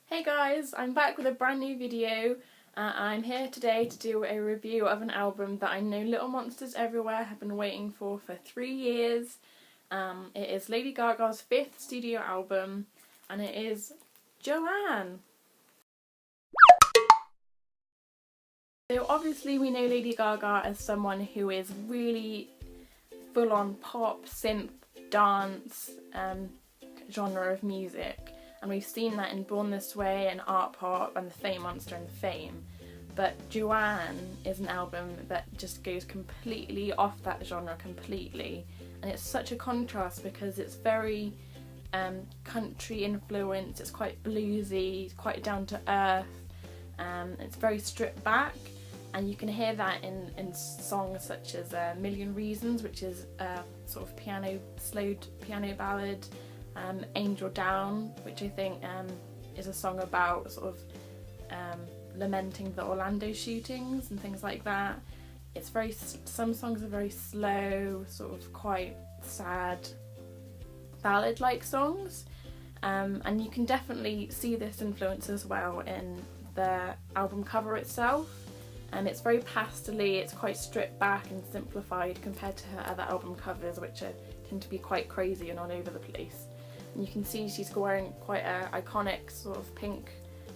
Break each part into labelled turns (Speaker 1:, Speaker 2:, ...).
Speaker 1: Hey guys, I'm back with a brand new video. I'm here today to do a review of an album that I know Little Monsters Everywhere have been waiting for 3 years. It is Lady Gaga's 5th studio album and it is Joanne. So obviously we know Lady Gaga as someone who is really full on pop, synth, dance genre of music. And we've seen that in Born This Way and Art Pop and The Fame Monster and The Fame. But Joanne is an album that just goes completely off that genre completely. And it's such a contrast because it's very country influenced, it's quite bluesy, quite down to earth, it's very stripped back. And you can hear that in songs such as Million Reasons, which is a sort of slowed piano ballad. Angel Down, which I think is a song about sort of lamenting the Orlando shootings and things like that. It's some songs are very slow, sort of quite sad, ballad-like songs, and you can definitely see this influence as well in the album cover itself. It's very pastel-y, it's quite stripped back and simplified compared to her other album covers, which tend to be quite crazy and all over the place. And you can see she's wearing quite an iconic sort of pink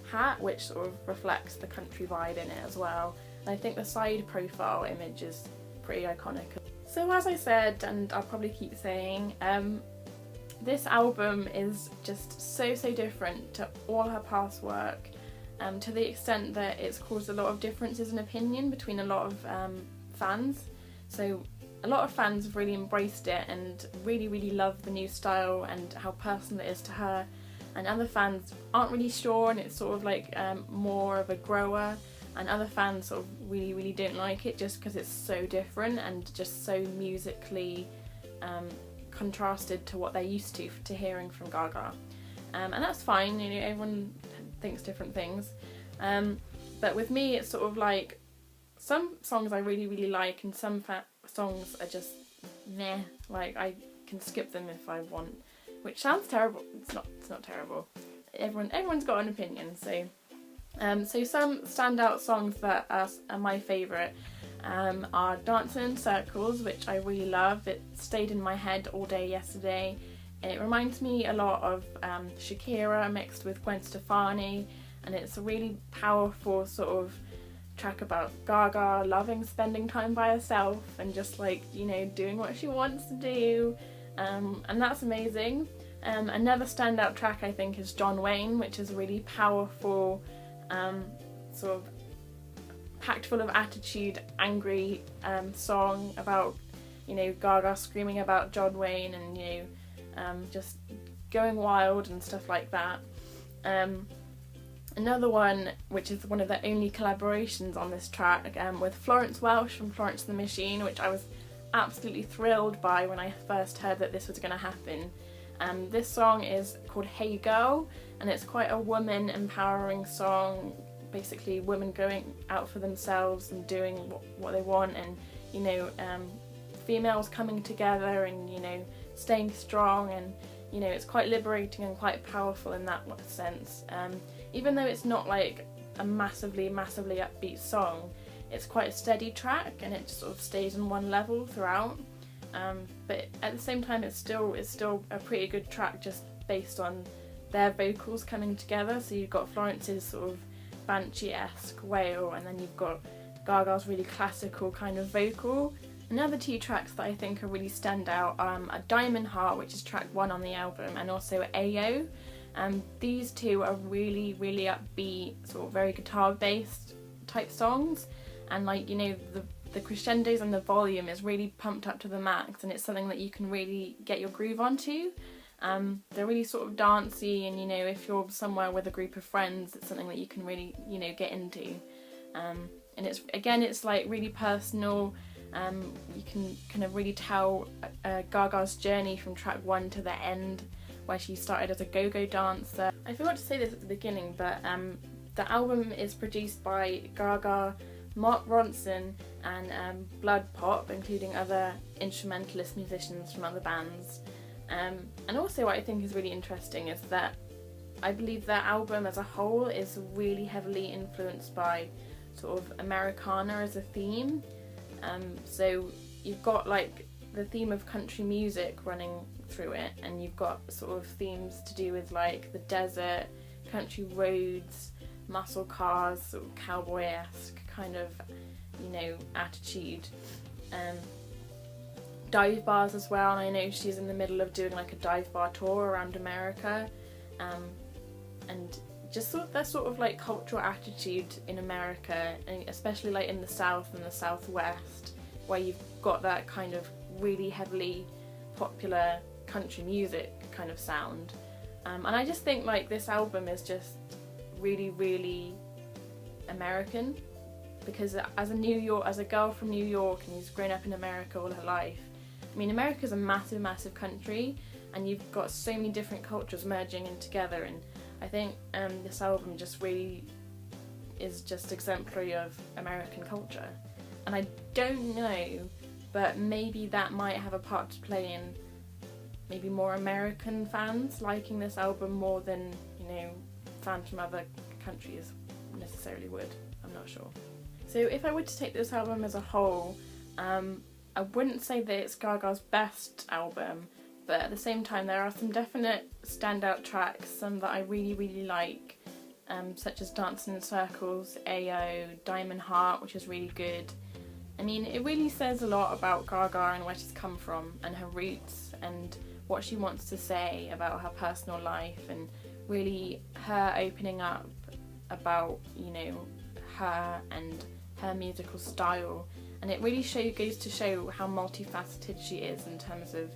Speaker 1: hat, which sort of reflects the country vibe in it as well. And I think the side profile image is pretty iconic. So as I said, and I'll probably keep saying, this album is just so different to all her past work, to the extent that it's caused a lot of differences in opinion between a lot of fans. So a lot of fans have really embraced it and really love the new style and how personal it is to her, and other fans aren't really sure and it's sort of like more of a grower, and other fans sort of really don't like it just because it's so different and just so musically contrasted to what they're used to hearing from Gaga. And that's fine, you know, everyone thinks different things, but with me it's sort of like some songs I really like and some songs are just meh, like I can skip them if I want, which sounds terrible. It's not terrible. Everyone's got an opinion. So some standout songs that are my favourite are Dancing in Circles, which I really love. It stayed in my head all day yesterday. It reminds me a lot of Shakira mixed with Gwen Stefani, and it's a really powerful sort of track about Gaga loving spending time by herself and just like, you know, doing what she wants to do, and that's amazing. Another standout track I think is John Wayne, which is a really powerful, sort of packed full of attitude, angry song about, you know, Gaga screaming about John Wayne and, you know, just going wild and stuff like that. Another one, which is one of the only collaborations on this track, with Florence Welch from Florence and the Machine, which I was absolutely thrilled by when I first heard that this was going to happen. This song is called Hey Girl, and it's quite a woman empowering song, basically women going out for themselves and doing what they want, and, you know, females coming together and, you know, staying strong, and, you know, it's quite liberating and quite powerful in that sense. Even though it's not like a massively upbeat song, it's quite a steady track and it just sort of stays on one level throughout. But at the same time, it's still a pretty good track just based on their vocals coming together. So you've got Florence's sort of Banshee-esque wail, and then you've got Gaga's really classical kind of vocal. Another two tracks that I think are really stand out are Diamond Heart, which is track 1 on the album, and also Ayo. These two are really upbeat, sort of very guitar based type songs, and, like, you know, the crescendos and the volume is really pumped up to the max, and it's something that you can really get your groove onto. They're really sort of dancey, and, you know, if you're somewhere with a group of friends, it's something that you can really, you know, get into. And it's like really personal. You can kind of really tell Gaga's journey from track 1 to the end, where she started as a go-go dancer. I forgot to say this at the beginning, but the album is produced by Gaga, Mark Ronson and Blood Pop, including other instrumentalist musicians from other bands. And also what I think is really interesting is that I believe their album as a whole is really heavily influenced by sort of Americana as a theme. So you've got like the theme of country music running through it, and you've got sort of themes to do with like the desert, country roads, muscle cars, sort of cowboy-esque kind of, you know, attitude. Dive bars as well, and I know she's in the middle of doing like a dive bar tour around America, and just sort of that sort of like cultural attitude in America, and especially like in the South and the Southwest, where you've got that kind of really heavily popular country music kind of sound. And I just think like this album is just really, really American, because as a girl from New York and who's grown up in America all her life, I mean, America's a massive, massive country, and you've got so many different cultures merging in together, and I think this album just really is just exemplary of American culture. And I don't know, but maybe that might have a part to play in maybe more American fans liking this album more than, you know, fans from other countries necessarily would. I'm not sure. So if I were to take this album as a whole, I wouldn't say that it's Gaga's best album, but at the same time there are some definite standout tracks, some that I really, really like, such as Dancing in Circles, AO, Diamond Heart, which is really good. I mean, it really says a lot about Gaga and where she's come from and her roots and what she wants to say about her personal life, and really her opening up about, you know, her and her musical style. And it really goes to show how multifaceted she is in terms of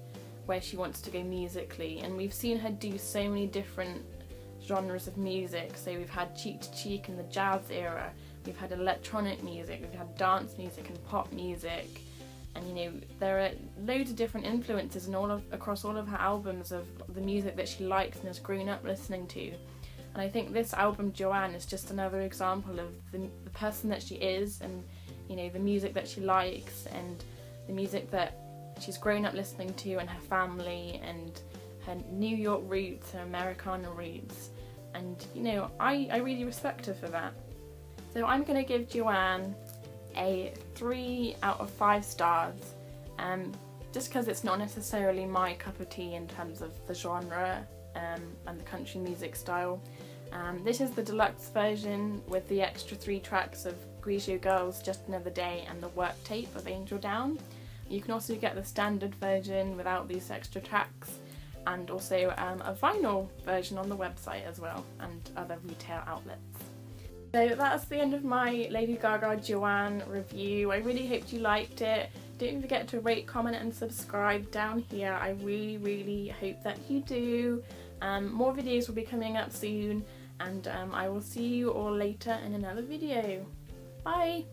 Speaker 1: where she wants to go musically. And we've seen her do so many different genres of music. So we've had Cheek to Cheek in the jazz era, we've had electronic music, we've had dance music and pop music. And, you know, there are loads of different influences across all of her albums of the music that she likes and has grown up listening to. And I think this album, Joanne, is just another example of the person that she is, and, you know, the music that she likes and the music that she's grown up listening to, and her family and her New York roots, her Americana roots. And, you know, I really respect her for that. So I'm going to give Joanne a 3 out of 5 stars, just because it's not necessarily my cup of tea in terms of the genre and the country music style. This is the deluxe version with the extra 3 tracks of Grigio Girls, Just Another Day and the work tape of Angel Down. You can also get the standard version without these extra tracks, and also a vinyl version on the website as well, and other retail outlets. So that's the end of my Lady Gaga Joanne review. I really hope you liked it. Don't forget to rate, comment and subscribe down here. I really, really hope that you do. More videos will be coming up soon, and I will see you all later in another video. Bye!